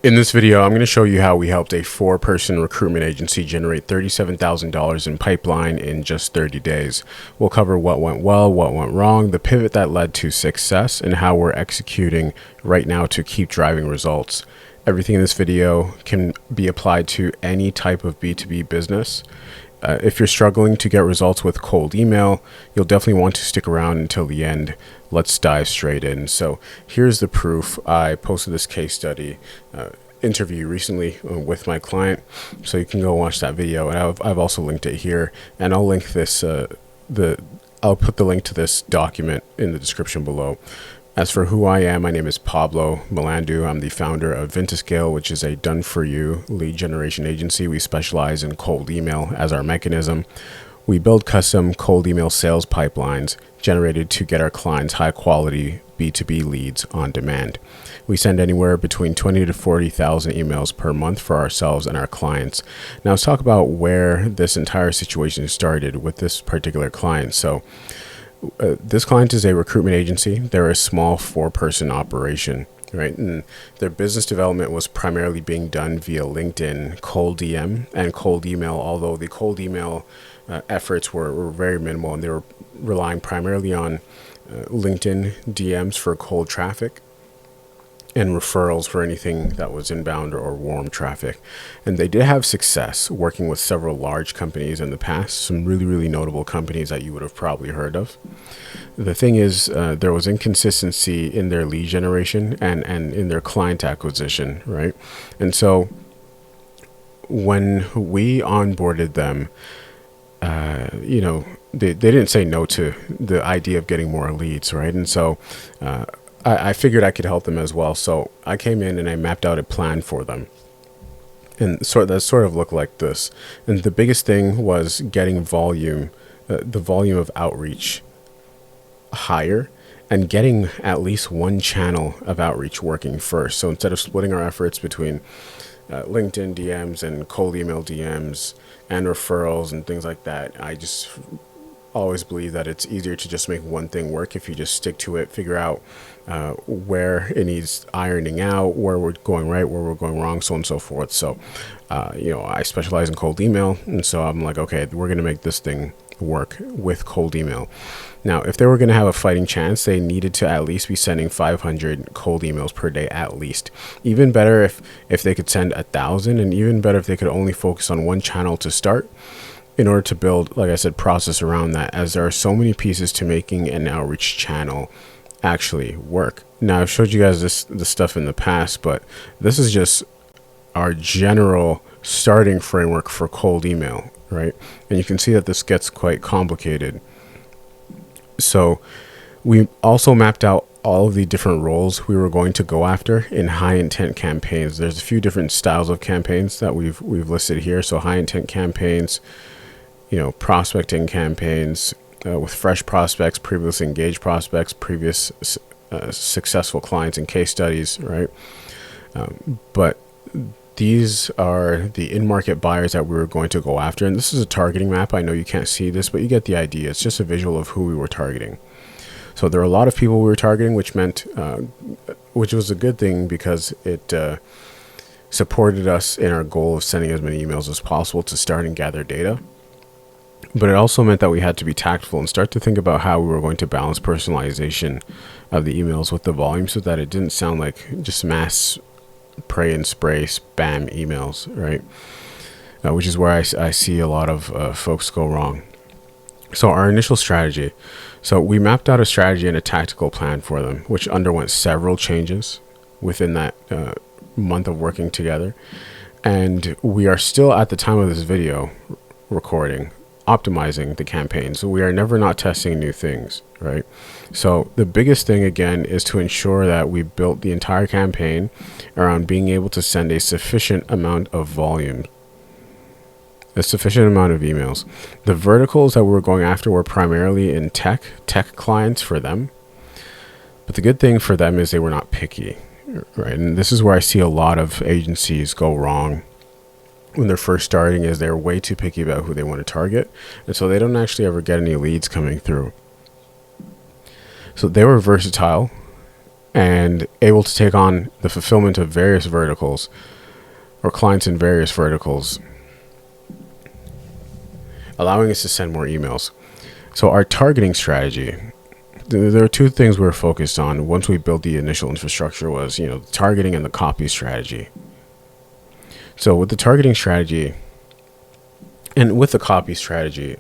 In this video, I'm going to show you how we helped a 4-person recruitment agency generate $37,000 in pipeline in just 30 days. We'll cover what went well, what went wrong, the pivot that led to success, and how we're executing right now to keep driving results. Everything in this video can be applied to any type of B2B business. If you're struggling to get results with cold email, you'll definitely want to stick around until the end. Let's dive straight in. So here's the proof. I posted this case study interview recently with my client, so you can go watch that video. And I've also linked it here, and I'll link this. I'll put the link to this document in the description below. As for who I am, my name is Pablo Melandu. I'm the founder of Vintascale, which is a done-for-you lead generation agency. We specialize in cold email as our mechanism. We build custom cold email sales pipelines generated to get our clients high-quality B2B leads on demand. We send anywhere between 20 to 40,000 emails per month for ourselves and our clients. Now let's talk about where this entire situation started with this particular client. So this client is a recruitment agency. They're a small 4-person operation, right? And their business development was primarily being done via LinkedIn, cold DM, and cold email, although the cold email efforts were very minimal, and they were relying primarily on LinkedIn DMs for cold traffic and referrals for anything that was inbound or warm traffic. And they did have success working with several large companies in the past, some really notable companies that you would have probably heard of. The thing is, there was inconsistency in their lead generation and in their client acquisition, right? And so when we onboarded them, they didn't say no to the idea of getting more leads, right? And so I figured I could help them as well. So I came in and I mapped out a plan for them. And that sort of looked like this. And the biggest thing was getting volume, the volume of outreach higher, and getting at least one channel of outreach working first. So instead of splitting our efforts between LinkedIn DMs and cold email DMs and referrals and things like that, I just always believe that it's easier to just make one thing work if you just stick to it, figure out where it needs ironing out, where we're going right, where we're going wrong, so on and so forth. So, I specialize in cold email, and so I'm like, okay, we're going to make this thing work with cold email. Now, if they were going to have a fighting chance, they needed to at least be sending 500 cold emails per day at least. Even better if they could send 1,000, and even better if they could only focus on one channel to start, in order to build, like I said, process around that, as there are so many pieces to making an outreach channel actually work. Now, I've showed you guys this stuff in the past, but this is just our general starting framework for cold email, right? And you can see that this gets quite complicated. So we also mapped out all of the different roles we were going to go after in high intent campaigns. There's a few different styles of campaigns that we've listed here. So high intent campaigns, prospecting campaigns with fresh prospects, previously engaged prospects, previous successful clients and case studies, right? But these are the in-market buyers that we were going to go after. And this is a targeting map. I know you can't see this, but you get the idea. It's just a visual of who we were targeting. So there are a lot of people we were targeting, which was a good thing because it supported us in our goal of sending as many emails as possible to start and gather data. But it also meant that we had to be tactful and start to think about how we were going to balance personalization of the emails with the volume, so that it didn't sound like just mass pray and spray spam emails, right? Which is where I see a lot of folks go wrong. So our initial strategy. So we mapped out a strategy and a tactical plan for them, which underwent several changes within that month of working together. And we are still, at the time of this video recording, optimizing the campaign. So we are never not testing new things, right? So the biggest thing, again, is to ensure that we built the entire campaign around being able to send a sufficient amount of volume, a sufficient amount of emails. The verticals that we were going after were primarily in tech clients for them. But the good thing for them is they were not picky, right? And this is where I see a lot of agencies go wrong when they're first starting, is they're way too picky about who they want to target. And so they don't actually ever get any leads coming through. So they were versatile and able to take on the fulfillment of various verticals or clients in various verticals, allowing us to send more emails. So our targeting strategy, there are two things we were focused on once we built the initial infrastructure was, the targeting and the copy strategy. So with the targeting strategy and with the copy strategy,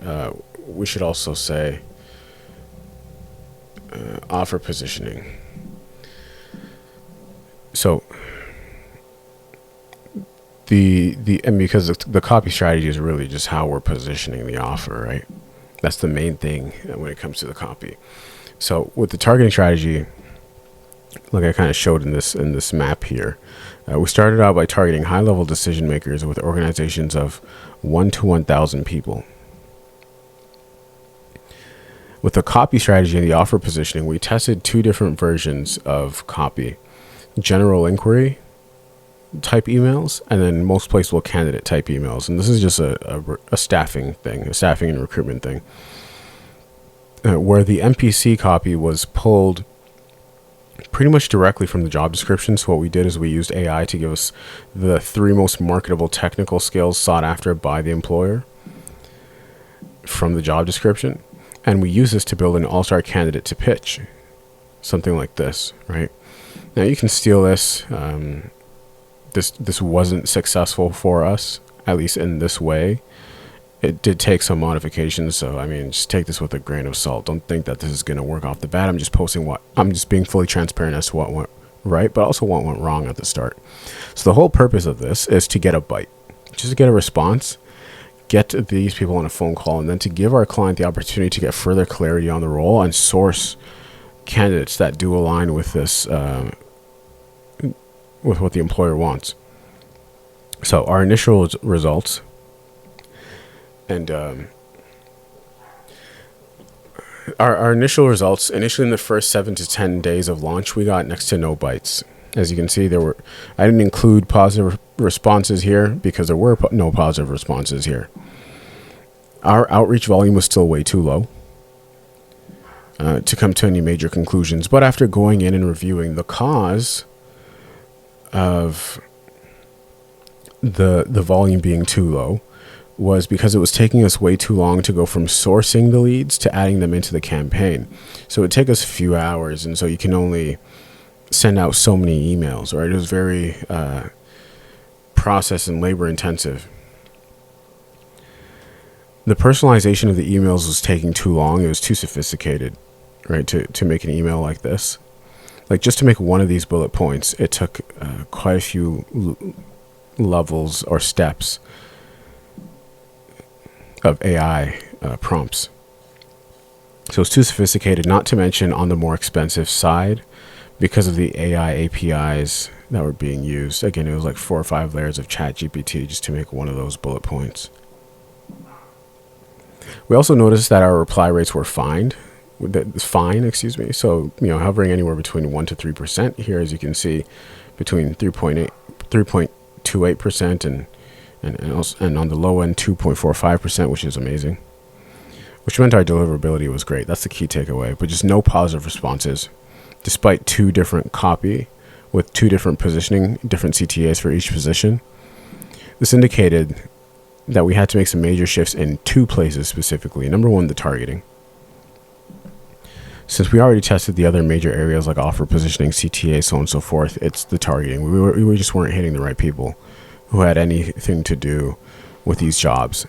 we should also say offer positioning. So and because the copy strategy is really just how we're positioning the offer, right? That's the main thing when it comes to the copy. So with the targeting strategy, like I kind of showed in this map here, we started out by targeting high-level decision makers with organizations of 1 to 1,000 people. With the copy strategy and the offer positioning, we tested two different versions of copy: general inquiry type emails, and then most placeable candidate type emails. And this is just a staffing thing, a staffing and recruitment thing, where the MPC copy was pulled pretty much directly from the job description. So what we did is we used AI to give us the 3 most marketable technical skills sought after by the employer from the job description. And we use this to build an all-star candidate to pitch, something like this, right? Now you can steal this. This wasn't successful for us, at least in this way. It did take some modifications, so I mean, just take this with a grain of salt. Don't think that this is going to work off the bat. I'm just being fully transparent as to what went right, but also what went wrong at the start. So the whole purpose of this is to get a bite, just to get a response, get these people on a phone call, and then to give our client the opportunity to get further clarity on the role and source candidates that do align with this, with what the employer wants. So our initial results, and our initial results, initially in the first 7 to 10 days of launch, we got next to no bites. As you can see, I didn't include positive responses here because there were no positive responses here. Our outreach volume was still way too low to come to any major conclusions. But after going in and reviewing the cause of the volume being too low, was because it was taking us way too long to go from sourcing the leads to adding them into the campaign. So it would take us a few hours, and so you can only send out so many emails, right? It was very process and labor intensive. The personalization of the emails was taking too long. It was too sophisticated, right, to make an email like this. Like, just to make one of these bullet points, it took quite a few levels or steps of AI prompts. So it's too sophisticated, not to mention on the more expensive side because of the AI APIs that were being used. Again, it was like 4 or 5 layers of ChatGPT just to make one of those bullet points. We also noticed that our reply rates were fine. So, hovering anywhere between 1 to 3% here, as you can see, between 3.28% and on the low end 2.45%, which is amazing. Which meant our deliverability was great. That's the key takeaway. But just no positive responses, despite 2 different copy with 2 different positioning, different CTAs for each position. This indicated that we had to make some major shifts in 2 places specifically. Number 1, the targeting. Since we already tested the other major areas like offer positioning, CTA, so on and so forth, it's the targeting. We just weren't hitting the right people who had anything to do with these jobs,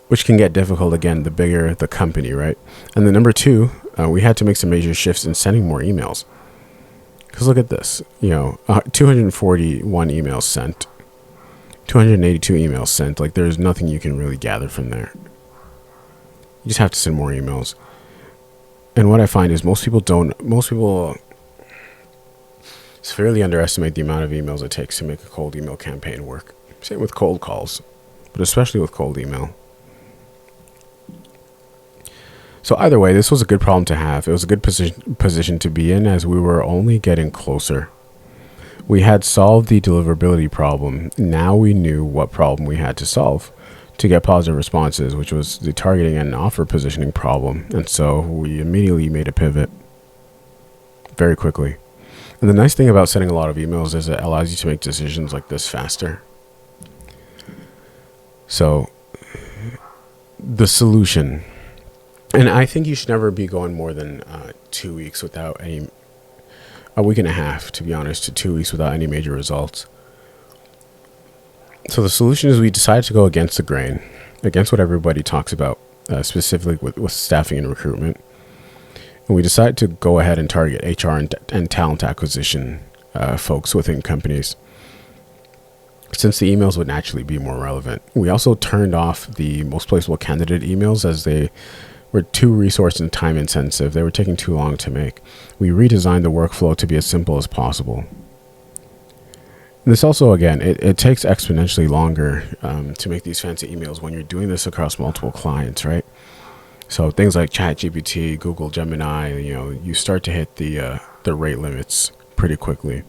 which can get difficult, again, the bigger the company, right? And then number 2, we had to make some major shifts in sending more emails. Because look at this, 241 emails sent, 282 emails sent. Like, there's nothing you can really gather from there. You just have to send more emails. And what I find is most people severely underestimate the amount of emails it takes to make a cold email campaign work. Same with cold calls, but especially with cold email. So either way, this was a good problem to have. It was a good position to be in, as we were only getting closer. We had solved the deliverability problem. Now we knew what problem we had to solve to get positive responses, which was the targeting and offer positioning problem. And so we immediately made a pivot. very quickly. And the nice thing about sending a lot of emails is it allows you to make decisions like this faster. So the solution, and I think you should never be going more than 2 weeks without a week and a half, to be honest, to 2 weeks without any major results. So the solution is we decided to go against the grain, against what everybody talks about, specifically with staffing and recruitment. And we decided to go ahead and target HR and talent acquisition folks within companies, since the emails would naturally be more relevant. We also turned off the most placeable candidate emails as they were too resource and time intensive. They were taking too long to make. We redesigned the workflow to be as simple as possible. And this also, again, it takes exponentially longer to make these fancy emails when you're doing this across multiple clients, right? So things like ChatGPT, Google Gemini, you start to hit the rate limits pretty quickly.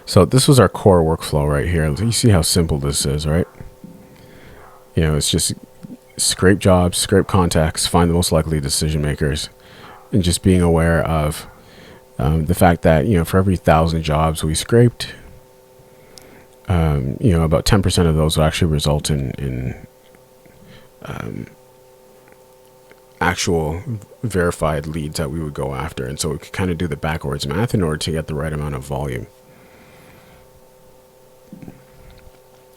So this was our core workflow right here. You see how simple this is, right? It's just scrape jobs, scrape contacts, find the most likely decision makers, and just being aware of the fact that, for every 1,000 jobs we scraped, about 10% of those will actually result in actual verified leads that we would go after. And so we could kind of do the backwards math in order to get the right amount of volume.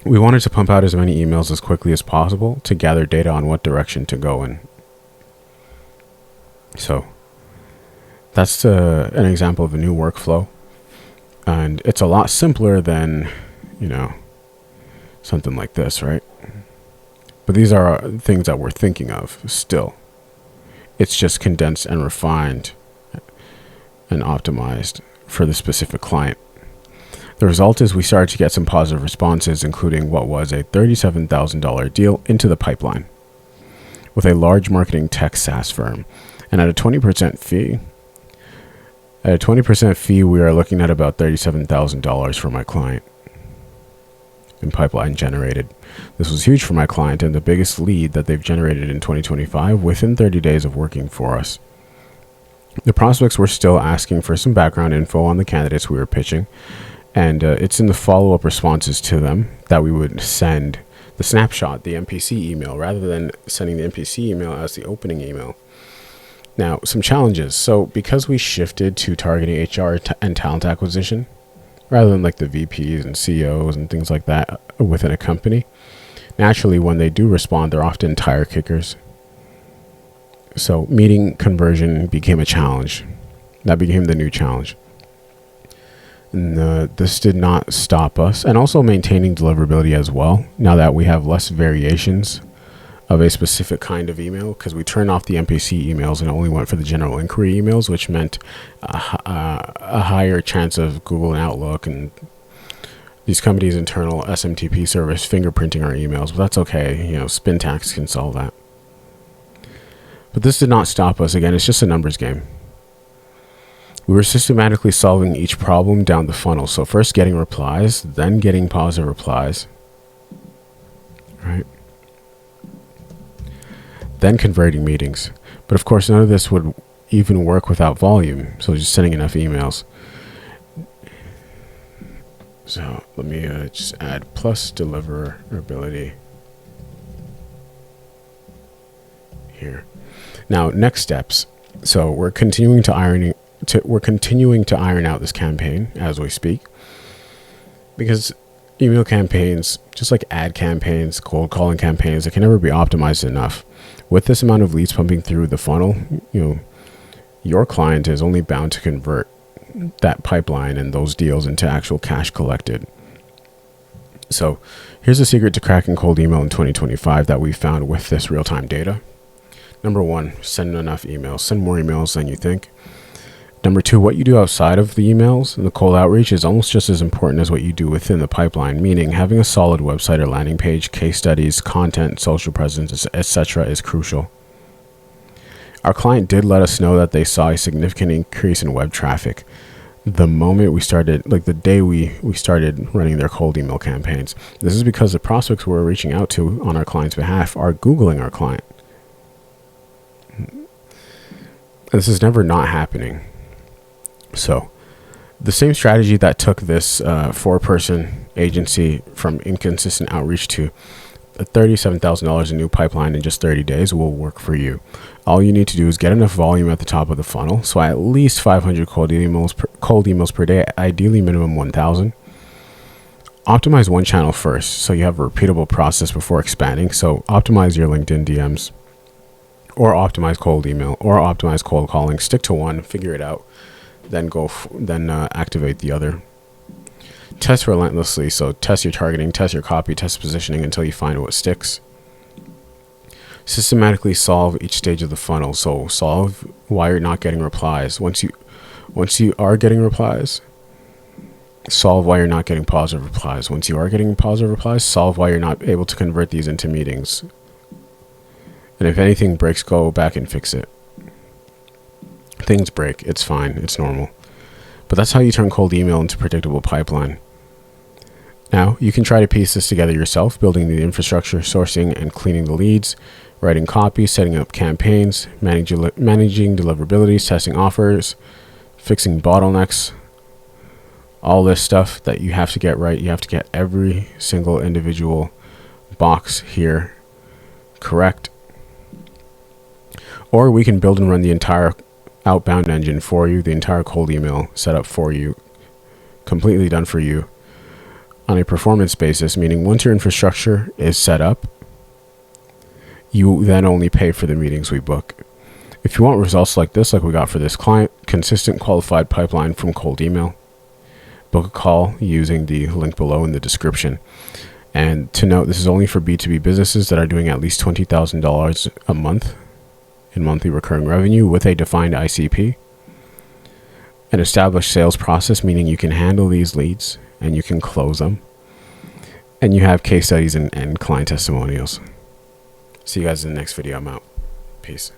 We wanted to pump out as many emails as quickly as possible to gather data on what direction to go in. So that's an example of a new workflow. And it's a lot simpler than, something like this, right? But these are things that we're thinking of still. It's just condensed and refined and optimized for the specific client. The result is we started to get some positive responses, including what was a $37,000 deal into the pipeline with a large marketing tech SaaS firm. And at a 20% fee, we are looking at about $37,000 for my client in pipeline generated. This was huge for my client and the biggest lead that they've generated in 2025 within 30 days of working for us. The prospects were still asking for some background info on the candidates we were pitching, and it's in the follow-up responses to them that we would send the snapshot, the MPC email, rather than sending the MPC email as the opening email. Now, some challenges. So because we shifted to targeting HR and talent acquisition, rather than like the VPs and CEOs and things like that within a company, naturally, when they do respond, they're often tire kickers. So meeting conversion became a challenge. That became the new challenge. And this did not stop us. And also maintaining deliverability as well, now that we have less variations of a specific kind of email, because we turned off the MPC emails and only went for the general inquiry emails, which meant a higher chance of Google and Outlook and these companies' internal SMTP service fingerprinting our emails. But that's okay. Spintax can solve that. But this did not stop us. Again, it's just a numbers game. We were systematically solving each problem down the funnel. So first getting replies, then getting positive replies, right? Then converting meetings. But of course, none of this would even work without volume. So just sending enough emails. So let me just add plus deliverability here. Now, next steps. So we're continuing to iron out this campaign as we speak, because email campaigns, just like ad campaigns, cold calling campaigns, they can never be optimized enough. With this amount of leads pumping through the funnel, your client is only bound to convert that pipeline and those deals into actual cash collected. So here's a secret to cracking cold email in 2025 that we found with this real-time data. Number one, send enough emails. Send more emails than you think. Number two, what you do outside of the emails and the cold outreach is almost just as important as what you do within the pipeline, meaning having a solid website or landing page, case studies, content, social presence, etc. is crucial. Our client did let us know that they saw a significant increase in web traffic the moment we started, like the day we started running their cold email campaigns. This is because the prospects we're reaching out to on our client's behalf are Googling our client. This is never not happening. So the same strategy that took this 4-person agency from inconsistent outreach to $37,000 in new pipeline in just 30 days will work for you. All you need to do is get enough volume at the top of the funnel. So at least 500 cold emails per day, ideally minimum 1,000. Optimize one channel first so you have a repeatable process before expanding. So optimize your LinkedIn DMs, or optimize cold email, or optimize cold calling. Stick to one, figure it out, then activate the other. Test relentlessly. So test your targeting, test your copy, test positioning until you find what sticks. Systematically solve each stage of the funnel. So solve why you're not getting replies. Once you are getting replies, solve why you're not getting positive replies. Once you are getting positive replies, solve why you're not able to convert these into meetings. And if anything breaks, go back and fix it. Things break. It's fine. It's normal. But that's how you turn cold email into predictable pipeline. Now, you can try to piece this together yourself, building the infrastructure, sourcing and cleaning the leads, writing copy, setting up campaigns, managing deliverabilities, testing offers, fixing bottlenecks, all this stuff that you have to get right. You have to get every single individual box here correct. Or we can build and run the entire outbound engine for you, the entire cold email set up for you, completely done for you on a performance basis, meaning once your infrastructure is set up, you then only pay for the meetings we book. If you want results like this, like we got for this client, consistent qualified pipeline from cold email, book a call using the link below in the description. And to note, this is only for B2B businesses that are doing at least $20,000 a month in monthly recurring revenue with a defined ICP. An established sales process, meaning you can handle these leads and you can close them. And you have case studies and client testimonials. See you guys in the next video. I'm out. Peace.